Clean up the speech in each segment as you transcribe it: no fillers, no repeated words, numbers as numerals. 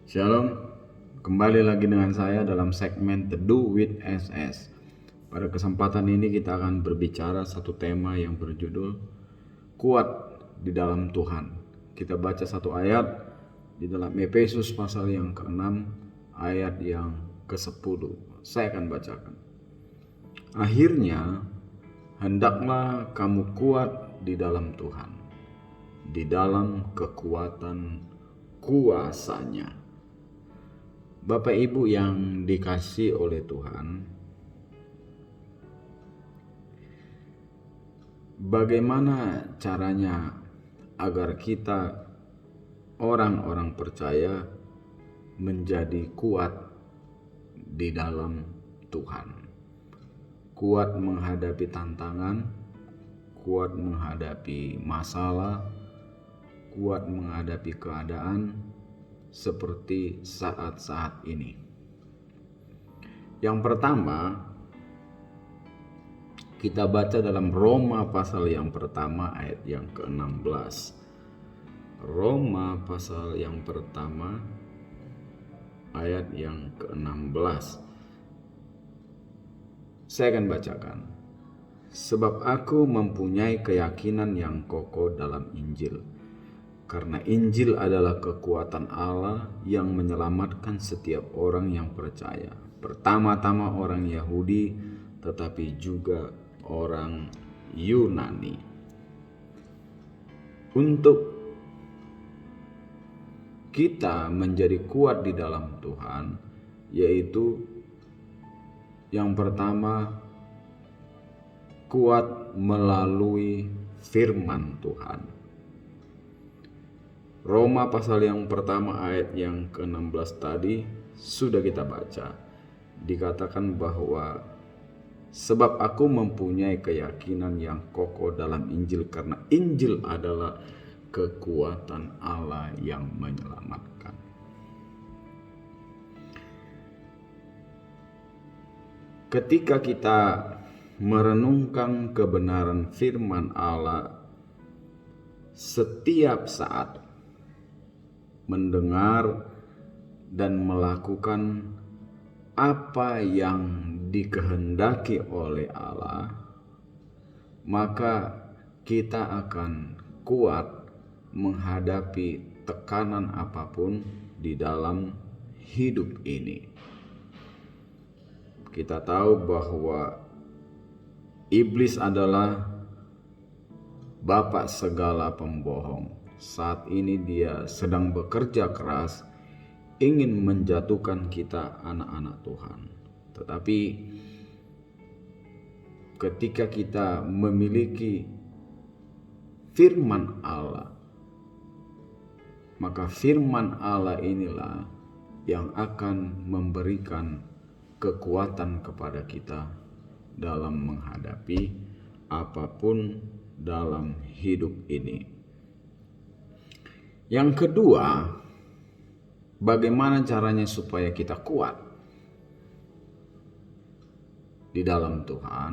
Shalom, kembali lagi dengan saya dalam segmen Teduh with SS. Pada kesempatan ini kita akan berbicara satu tema yang berjudul Kuat di dalam Tuhan. Kita baca satu ayat di dalam Efesus pasal yang ke-6 ayat yang ke-10. Saya akan bacakan. Akhirnya, hendaklah kamu kuat di dalam Tuhan, di dalam kekuatan kuasa-Nya. Bapak Ibu yang dikasihi oleh Tuhan, bagaimana caranya agar kita orang-orang percaya menjadi kuat di dalam Tuhan? Kuat menghadapi tantangan, kuat menghadapi masalah, kuat menghadapi keadaan seperti saat-saat ini. Yang pertama, kita baca dalam Roma pasal yang pertama ayat yang ke-16. Roma pasal yang pertama ayat yang ke-16. Saya akan bacakan. Sebab aku mempunyai keyakinan yang kokoh dalam Injil, karena Injil adalah kekuatan Allah yang menyelamatkan setiap orang yang percaya. Pertama-tama orang Yahudi, tetapi juga orang Yunani. Untuk kita menjadi kuat di dalam Tuhan, yaitu yang pertama, kuat melalui firman Tuhan. Roma pasal yang pertama ayat yang ke-16 tadi sudah kita baca. Dikatakan bahwa sebab aku mempunyai keyakinan yang kokoh dalam Injil, karena Injil adalah kekuatan Allah yang menyelamatkan. Ketika kita merenungkan kebenaran firman Allah setiap saat, mendengar dan melakukan apa yang dikehendaki oleh Allah, maka kita akan kuat menghadapi tekanan apapun di dalam hidup ini. Kita tahu bahwa iblis adalah bapak segala pembohong. Saat ini dia sedang bekerja keras ingin menjatuhkan kita anak-anak Tuhan. Tetapi ketika kita memiliki firman Allah, maka firman Allah inilah yang akan memberikan kekuatan kepada kita dalam menghadapi apapun dalam hidup ini. Yang kedua, bagaimana caranya supaya kita kuat di dalam Tuhan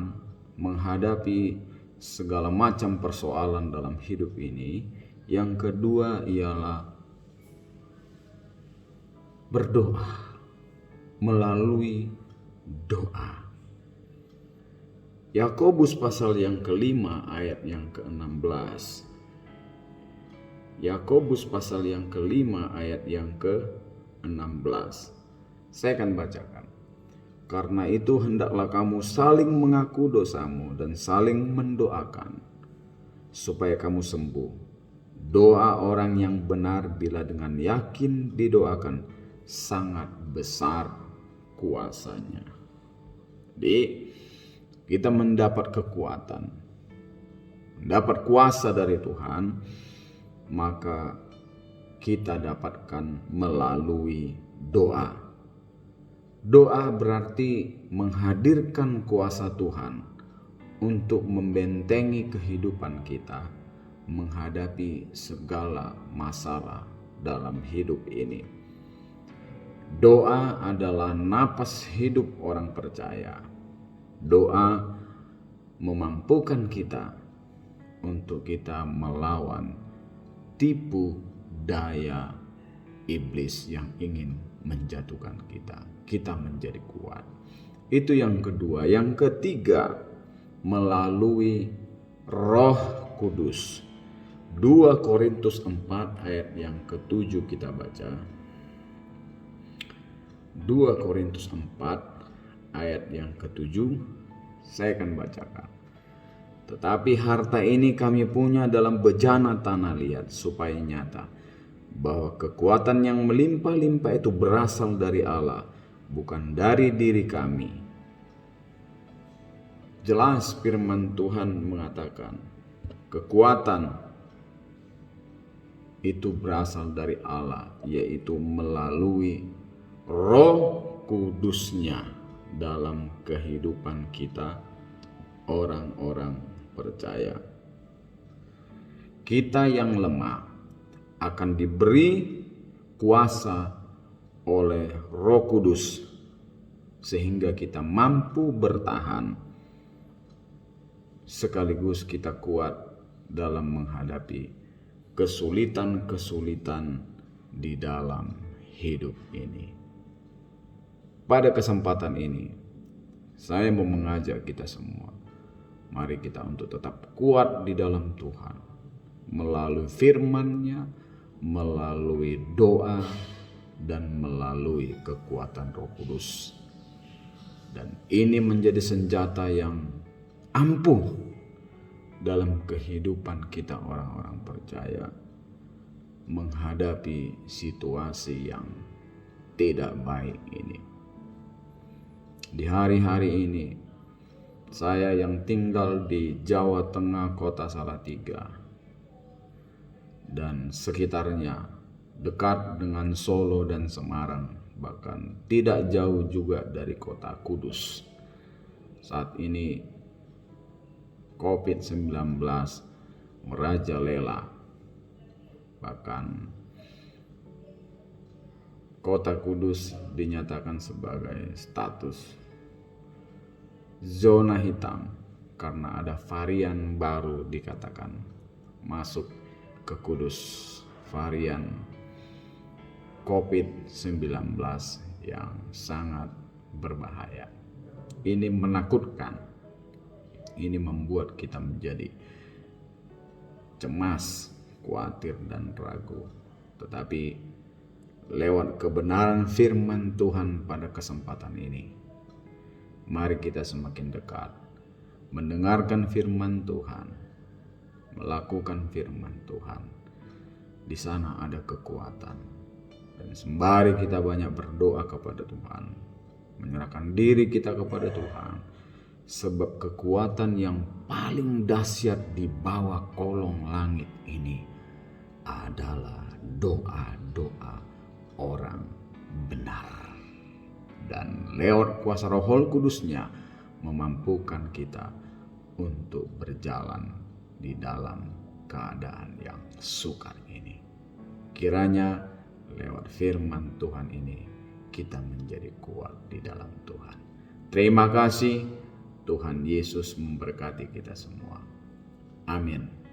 menghadapi segala macam persoalan dalam hidup ini? Yang kedua ialah berdoa melalui doa. Yakobus pasal yang kelima ayat yang ke-16. Yakobus pasal yang kelima ayat yang ke-16. Saya akan bacakan. Karena itu hendaklah kamu saling mengaku dosamu dan saling mendoakan supaya kamu sembuh. Doa orang yang benar bila dengan yakin didoakan sangat besar kuasanya. Jadi kita mendapat kekuatan, mendapat kuasa dari Tuhan, maka kita dapatkan melalui doa. Doa berarti menghadirkan kuasa Tuhan untuk membentengi kehidupan kita menghadapi segala masalah dalam hidup ini. Doa adalah napas hidup orang percaya. Doa memampukan kita untuk kita melawan tipu daya iblis yang ingin menjatuhkan kita. Kita menjadi kuat. Itu yang kedua. Yang ketiga, melalui Roh Kudus. 2 Korintus 4 ayat yang ke-7 kita baca. 2 Korintus 4 ayat yang ke-7 saya akan bacakan. Tetapi harta ini kami punya dalam bejana tanah liat, supaya nyata bahwa kekuatan yang melimpah-limpah itu berasal dari Allah, bukan dari diri kami. Jelas firman Tuhan mengatakan kekuatan itu berasal dari Allah, yaitu melalui Roh Kudusnya dalam kehidupan kita orang-orang percaya. Kita yang lemah akan diberi kuasa oleh Roh Kudus sehingga kita mampu bertahan, sekaligus kita kuat dalam menghadapi kesulitan-kesulitan di dalam hidup ini. Pada kesempatan ini, saya mau mengajak kita semua, mari kita untuk tetap kuat di dalam Tuhan, melalui firman-Nya, melalui doa, dan melalui kekuatan Roh Kudus. Dan ini menjadi senjata yang ampuh dalam kehidupan kita orang-orang percaya menghadapi situasi yang tidak baik ini. Di hari-hari ini, saya yang tinggal di Jawa Tengah, kota Salatiga dan sekitarnya, dekat dengan Solo dan Semarang, bahkan tidak jauh juga dari kota Kudus. Saat ini COVID-19 merajalela, bahkan kota Kudus dinyatakan sebagai status zona hitam karena ada varian baru dikatakan masuk ke Kudus, varian COVID-19 yang sangat berbahaya. Ini menakutkan. Ini membuat kita menjadi cemas, khawatir, dan ragu. Tetapi lewat kebenaran firman Tuhan pada kesempatan ini, mari kita semakin dekat mendengarkan firman Tuhan, melakukan firman Tuhan. Di sana ada kekuatan. Dan sembari kita banyak berdoa kepada Tuhan, menyerahkan diri kita kepada Tuhan, sebab kekuatan yang paling dahsyat di bawah kolong langit ini adalah doa-doa orang benar. Dan lewat kuasa Roh Kudusnya memampukan kita untuk berjalan di dalam keadaan yang sukar ini. Kiranya lewat firman Tuhan ini kita menjadi kuat di dalam Tuhan. Terima kasih. Tuhan Yesus memberkati kita semua. Amin.